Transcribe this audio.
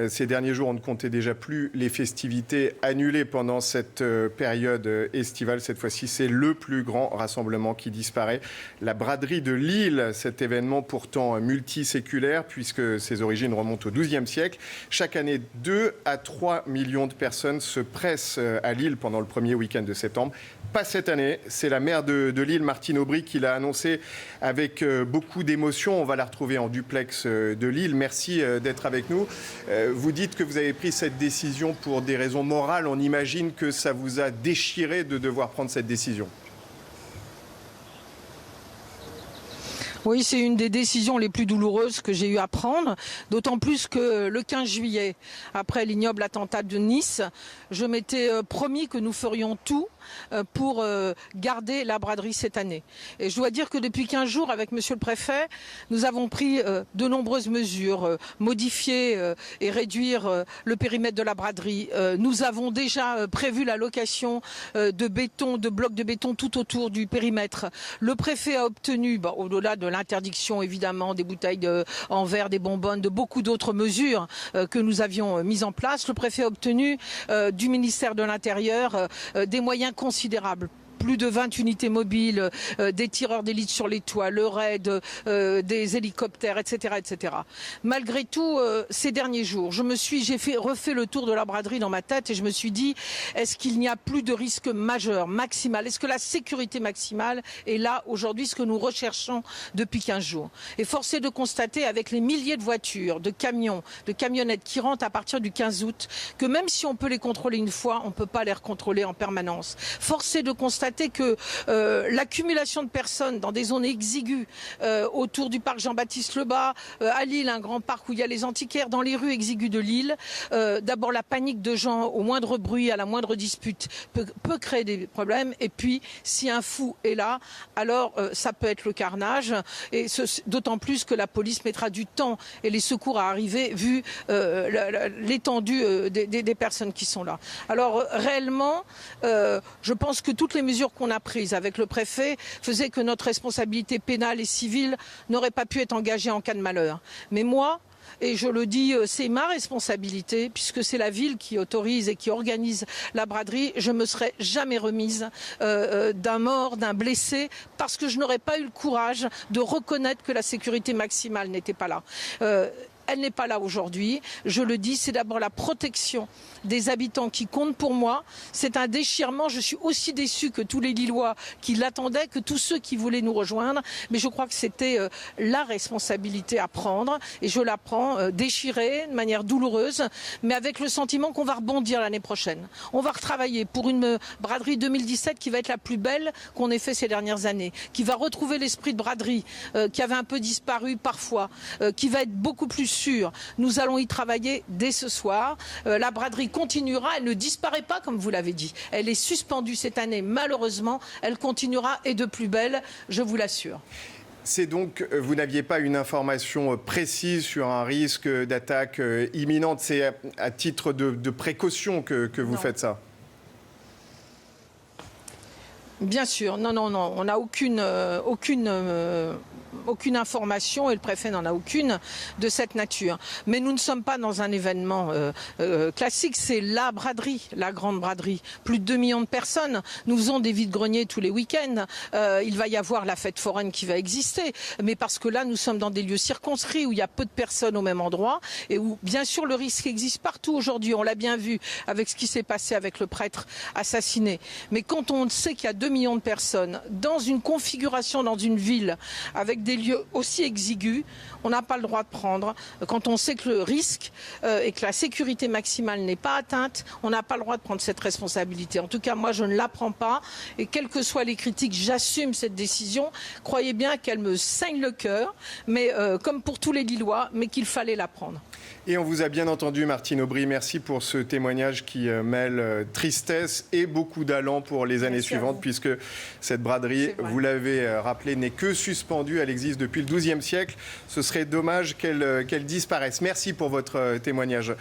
Ces derniers jours, on ne comptait déjà plus les festivités annulées pendant cette période estivale. Cette fois-ci, c'est le plus grand rassemblement qui disparaît. La braderie de Lille, cet événement pourtant multiséculaire, puisque ses origines remontent au XIIe siècle. Chaque année, 2 à 3 millions de personnes se pressent à Lille pendant le premier week-end de septembre. Pas cette année, c'est la maire de Lille, Martine Aubry, qui l'a annoncé avec beaucoup d'émotion. On va la retrouver en duplex de Lille. Merci d'être avec nous. Vous dites que vous avez pris cette décision pour des raisons morales. On imagine que ça vous a déchiré de devoir prendre cette décision. Oui, c'est une des décisions les plus douloureuses que j'ai eu à prendre, d'autant plus que le 15 juillet, après l'ignoble attentat de Nice, je m'étais promis que nous ferions tout pour garder la braderie cette année. Et je dois dire que depuis 15 jours, avec monsieur le préfet, nous avons pris de nombreuses mesures, modifier et réduire le périmètre de la braderie. Nous avons déjà prévu la location de béton, de blocs de béton tout autour du périmètre. Le préfet a obtenu, au-delà de l'interdiction évidemment des bouteilles en verre, des bonbonnes, de beaucoup d'autres mesures que nous avions mises en place, le préfet a obtenu du ministère de l'Intérieur des moyens considérables. Plus de 20 unités mobiles, des tireurs d'élite sur les toits, le raid, des hélicoptères, etc., etc. Malgré tout, ces derniers jours, j'ai refait le tour de la braderie dans ma tête et je me suis dit, est-ce qu'il n'y a plus de risque majeur, maximal? Est-ce que la sécurité maximale est là aujourd'hui, ce que nous recherchons depuis 15 jours? Et force est de constater, avec les milliers de voitures, de camions, de camionnettes qui rentrent à partir du 15 août, que même si on peut les contrôler une fois, on ne peut pas les recontrôler en permanence. Force est de constater que l'accumulation de personnes dans des zones exiguës autour du parc Jean-Baptiste Lebas, à Lille, un grand parc où il y a les antiquaires, dans les rues exiguës de Lille, d'abord la panique de gens au moindre bruit, à la moindre dispute peut créer des problèmes. Et puis, si un fou est là, alors ça peut être le carnage. Et d'autant plus que la police mettra du temps et les secours à arriver vu l'étendue des personnes qui sont là. Alors réellement, je pense que toutes les mesures qu'on a prises avec le préfet faisaient que notre responsabilité pénale et civile n'aurait pas pu être engagée en cas de malheur. Mais moi, et je le dis, c'est ma responsabilité, puisque c'est la ville qui autorise et qui organise la braderie. Je ne me serais jamais remise d'un mort, d'un blessé, parce que je n'aurais pas eu le courage de reconnaître que la sécurité maximale n'était pas là. Elle n'est pas là aujourd'hui. Je le dis, c'est d'abord la protection des habitants qui compte pour moi. C'est un déchirement. Je suis aussi déçue que tous les Lillois qui l'attendaient, que tous ceux qui voulaient nous rejoindre. Mais je crois que c'était la responsabilité à prendre. Et je la prends déchirée, de manière douloureuse, mais avec le sentiment qu'on va rebondir l'année prochaine. On va retravailler pour une braderie 2017 qui va être la plus belle qu'on ait fait ces dernières années, qui va retrouver l'esprit de braderie qui avait un peu disparu parfois, qui va être beaucoup plus sûr. Nous allons y travailler dès ce soir. La braderie continuera, elle ne disparaît pas comme vous l'avez dit. Elle est suspendue cette année, malheureusement. Elle continuera et de plus belle, je vous l'assure. C'est donc, vous n'aviez pas une information précise sur un risque d'attaque imminente. C'est à titre de précaution que vous faites ça? Bien sûr, non, on n'a aucune information et le préfet n'en a aucune de cette nature. Mais nous ne sommes pas dans un événement classique, c'est la braderie, la grande braderie. Plus de 2 millions de personnes. Nous faisons des vides-greniers tous les week-ends. Il va y avoir la fête foraine qui va exister. Mais parce que là, nous sommes dans des lieux circonscrits où il y a peu de personnes au même endroit et où, bien sûr, le risque existe partout aujourd'hui. On l'a bien vu avec ce qui s'est passé avec le prêtre assassiné. Mais quand on sait qu'il y a 2 millions de personnes dans une configuration, dans une ville, avec des lieux aussi exigus, on n'a pas le droit de prendre. Quand on sait que le risque et que la sécurité maximale n'est pas atteinte, on n'a pas le droit de prendre cette responsabilité. En tout cas, moi, je ne la prends pas. Et quelles que soient les critiques, j'assume cette décision. Croyez bien qu'elle me saigne le cœur, mais comme pour tous les Lillois, mais qu'il fallait la prendre. Et on vous a bien entendu, Martine Aubry. Merci pour ce témoignage qui mêle tristesse et beaucoup d'allant pour les années suivantes, puisque cette braderie, vous l'avez rappelé, n'est que suspendue. Elle existe depuis le XIIe siècle. Ce serait dommage qu'elle disparaisse. Merci pour votre témoignage.